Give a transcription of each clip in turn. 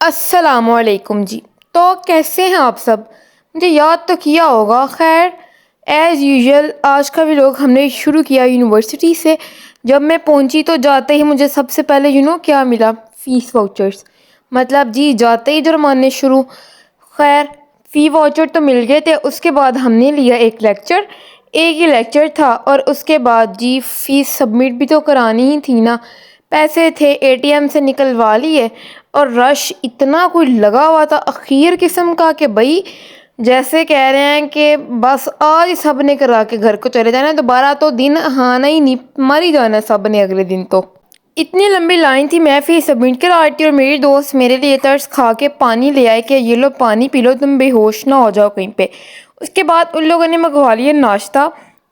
السلام علیکم جی. تو کیسے ہیں آپ سب؟ مجھے یاد تو کیا ہوگا. خیر، ایز یوزول آج کا ولاگ ہم نے شروع کیا یونیورسٹی سے. جب میں پہنچی تو جاتے ہی مجھے سب سے پہلے کیا ملا؟ Fee vouchers. مطلب جی جاتے ہی جرمانے شروع. خیر، فی واؤچر تو مل گئے تھے. اس کے بعد ہم نے لیا ایک ہی لیکچر تھا، اور اس کے بعد جی فیس سبمٹ بھی تو کرانی ہی تھی نا. پیسے تھے اے ٹی ایم سے نکلوا لیے، اور رش اتنا کوئی لگا ہوا تھا اخیر قسم کا کہ بھائی جیسے کہہ رہے ہیں کہ بس آج ہی سب نے کرا کے گھر کو چلے جانا ہے، دوبارہ تو دن آنا ہی نہیں، مر ہی جانا ہے سب نے اگلے دن. تو اتنی لمبی لائن تھی، میں فیس سبمٹ کرا رہی تھی اور میری دوست میرے لیے ترس کھا کے پانی لے آئے کہ یہ لو پانی پی لو، تم بے ہوش نہ ہو جاؤ کہیں پہ. اس کے بعد ان لوگوں نے منگوا لیا ناشتہ،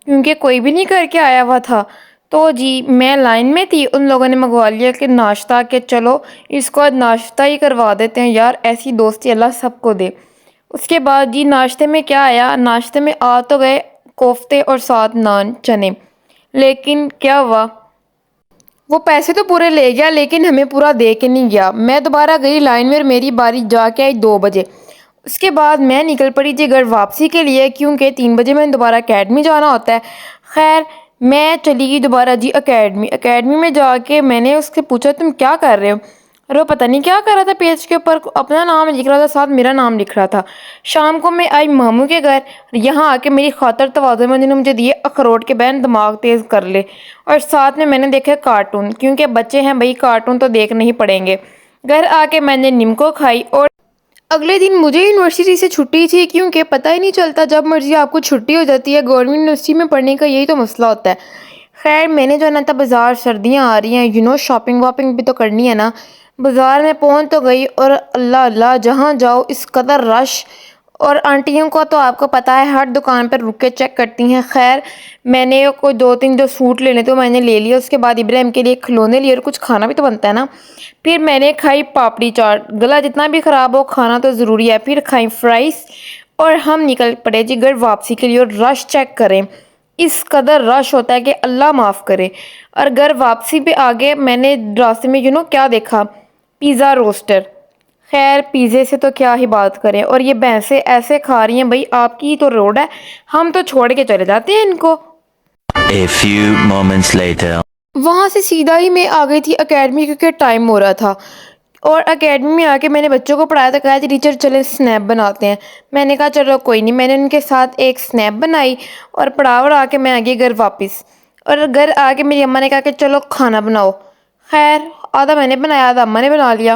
کیونکہ کوئی بھی نہیں کر کے آیا ہوا تھا. تو جی میں لائن میں تھی، ان لوگوں نے منگوا لیا کہ ناشتہ، کہ چلو اس کو ناشتہ ہی کروا دیتے ہیں یار، ایسی دوستی اللہ سب کو دے. اس کے بعد جی ناشتے میں کیا آیا؟ ناشتے میں آ تو گئے کوفتے اور ساتھ نان چنے. لیکن کیا ہوا، وہ پیسے تو پورے لے گیا لیکن ہمیں پورا دے کے نہیں گیا. میں دوبارہ گئی لائن میں اور میری باری جا کے آئی 2 بجے. اس کے بعد میں نکل پڑی تھی گھر واپسی کے لیے، کیونکہ 3 بجے میں دوبارہ اکیڈمی جانا ہوتا ہے. خیر میں چلی گئی دوبارہ جی اکیڈمی میں جا کے میں نے اس سے پوچھا تم کیا کر رہے ہو؟ اور وہ پتہ نہیں کیا کر رہا تھا، پیج کے اوپر اپنا نام لکھ رہا تھا، ساتھ میرا نام لکھ رہا تھا. شام کو میں آئی ماموں کے گھر، یہاں آ کے میری خاطر تواضع میں نے مجھے دیے اخروٹ کے بہن دماغ تیز کر لے، اور ساتھ میں نے دیکھے کارٹون، کیونکہ بچے ہیں بھائی کارٹون تو دیکھنے ہی پڑیں گے. گھر آ کے میں نے نمکو کھائی. اور اگلے دن مجھے یونیورسٹی سے چھٹی تھی، کیونکہ پتہ ہی نہیں چلتا جب مرضی آپ کو چھٹی ہو جاتی ہے. گورنمنٹ یونیورسٹی میں پڑھنے کا یہی تو مسئلہ ہوتا ہے. خیر میں نے جانا تھا بازار، سردیاں آ رہی ہیں شاپنگ واپنگ بھی تو کرنی ہے نا. بازار میں پہنچ تو گئی، اور اللہ اللہ جہاں جاؤ اس قدر رش. اور آنٹیوں کو تو آپ کو پتہ ہے ہر دکان پر رک کے چیک کرتی ہیں. خیر میں نے کوئی 2-3 جو سوٹ لینے تھے میں نے لے لیا. اس کے بعد ابراہیم کے لیے کھلونے لیے، اور کچھ کھانا بھی تو بنتا ہے نا. پھر میں نے کھائی پاپڑی چاٹ، گلا جتنا بھی خراب ہو کھانا تو ضروری ہے. پھر کھائی فرائز، اور ہم نکل پڑے جی گھر واپسی کے لیے. اور رش چیک کریں، اس قدر رش ہوتا ہے کہ اللہ معاف کرے. اور گھر واپسی پہ آگے میں نے راستے میں کیا دیکھا؟ پیزا روسٹر. خیر پیزے سے تو کیا ہی بات کریں، اور یہ بھینسیں ایسے کھا رہی ہیں بھائی آپ کی تو روڈ ہے، ہم تو چھوڑ کے چلے جاتے ہیں ان کو. A few moments later. وہاں سے سیدھا ہی میں آ گئی تھی اکیڈمی، کیونکہ ٹائم ہو رہا تھا. اور اکیڈمی میں آ کے میں نے بچوں کو پڑھایا تھا، کہا تھا ٹیچر چلیں اسنیپ بناتے ہیں. میں نے کہا چلو کوئی نہیں. میں نے ان کے ساتھ ایک اسنیپ بنائی اور پڑھا کے میں آ گئی گھر واپس. اور گھر آ کے میری اماں نے کہا کہ چلو کھانا بناؤ. خیر آدھا میں نے بنایا آدھا اماں نے بنا لیا.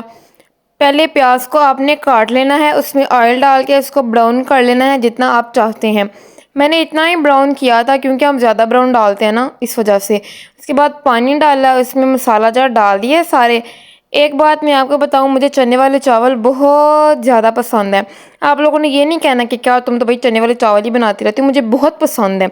پہلے پیاز کو آپ نے کاٹ لینا ہے، اس میں آئل ڈال کے اس کو براؤن کر لینا ہے جتنا آپ چاہتے ہیں. میں نے اتنا ہی براؤن کیا تھا کیونکہ ہم زیادہ براؤن ڈالتے ہیں نا اس وجہ سے. اس کے بعد پانی ڈالا، اس میں مسالہ جار ڈال دیے سارے. ایک بات میں آپ کو بتاؤں، مجھے چنے والے چاول بہت زیادہ پسند ہیں. آپ لوگوں نے یہ نہیں کہنا کہ کیا تم تو بھائی چنے والے چاول ہی بناتی رہتی ہو، مجھے بہت پسند ہے.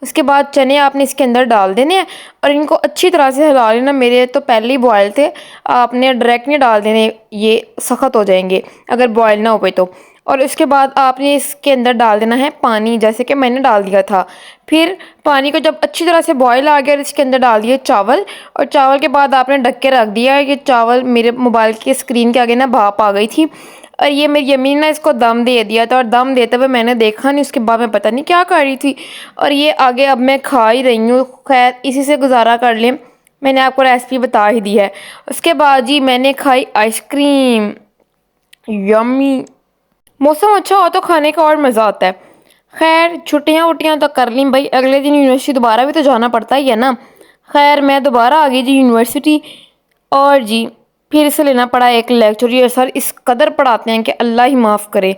اس کے بعد چنے آپ نے اس کے اندر ڈال دینے ہیں، اور ان کو اچھی طرح سے ہلا لینا. میرے تو پہلے ہی بوائل تھے، آپ نے ڈائریکٹ نہیں ڈال دینے، یہ سخت ہو جائیں گے اگر بوائل نہ ہو پائے تو. اور اس کے بعد آپ نے اس کے اندر ڈال دینا ہے پانی، جیسے کہ میں نے ڈال دیا تھا. پھر پانی کو جب اچھی طرح سے بوائل آ گیا، اس کے اندر ڈال دیے چاول. اور چاول کے بعد آپ نے ڈھک کے رکھ دیا. یہ چاول میرے موبائل کی اسکرین کے آگے بھاپ آ گئی تھی، اور یہ میری امی نے اس کو دم دے دیا تھا. اور دم دیتے ہوئے میں نے دیکھا نہیں، اس کے بعد میں پتہ نہیں کیا کر رہی تھی. اور یہ آگے اب میں کھا ہی رہی ہوں. خیر اسی سے گزارا کر لیں، میں نے آپ کو ریسیپی بتا ہی دی ہے. اس کے بعد جی میں نے کھائی آئس کریم. یمی. موسم اچھا ہو تو کھانے کا اور مزہ آتا ہے. خیر چھٹیاں وٹیاں تو کر لیں بھائی، اگلے دن یونیورسٹی دوبارہ بھی تو جانا پڑتا ہی ہے نا. خیر میں دوبارہ آ گئی جی یونیورسٹی، اور جی پھر سے لینا پڑا ایک لیکچر. یہ سر اس قدر پڑھاتے ہیں کہ اللہ ہی معاف کرے.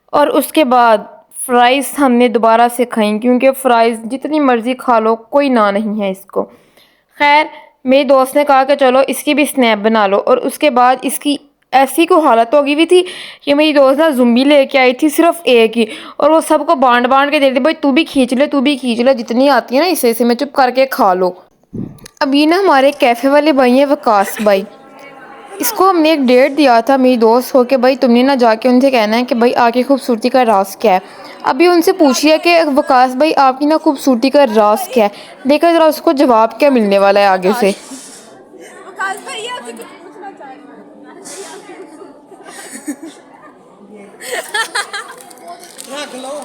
اور اس کے بعد فرائز ہم نے دوبارہ سے کھائیں، کیونکہ فرائز جتنی مرضی کھا لو کوئی نہ نہیں ہے اس کو. خیر میری دوست نے کہا کہ چلو اس کی بھی اسنیپ بنا لو. اور اس کے بعد اس کی ایسی کوئی حالت ہو گئی ہوئی تھی کہ میری دوست نا زمبی لے کے آئی تھی صرف ایک ہی، اور وہ سب کو بانٹ کے دے دی، بھائی تو بھی کھینچ لے جتنی آتی ہے نا اسے میں چپ کر کے کھا لو. اب یہ نا ہمارے کیفے والے بھائی ہیں وقاص بھائی، اس کو ہم نے ایک ڈیٹ دیا تھا میری دوست ہو کہ بھائی تم نے نہ جا کے ان سے کہنا ہے کہ بھائی آ کی خوبصورتی کا راز کیا ہے. ابھی ان سے پوچھئے کہ وقاص بھائی آپ کی نا خوبصورتی کا راز کیا ہے، دیکھا ذرا اس کو جواب کیا ملنے والا ہے آگے سے. ਰੱਖ ਲਓ।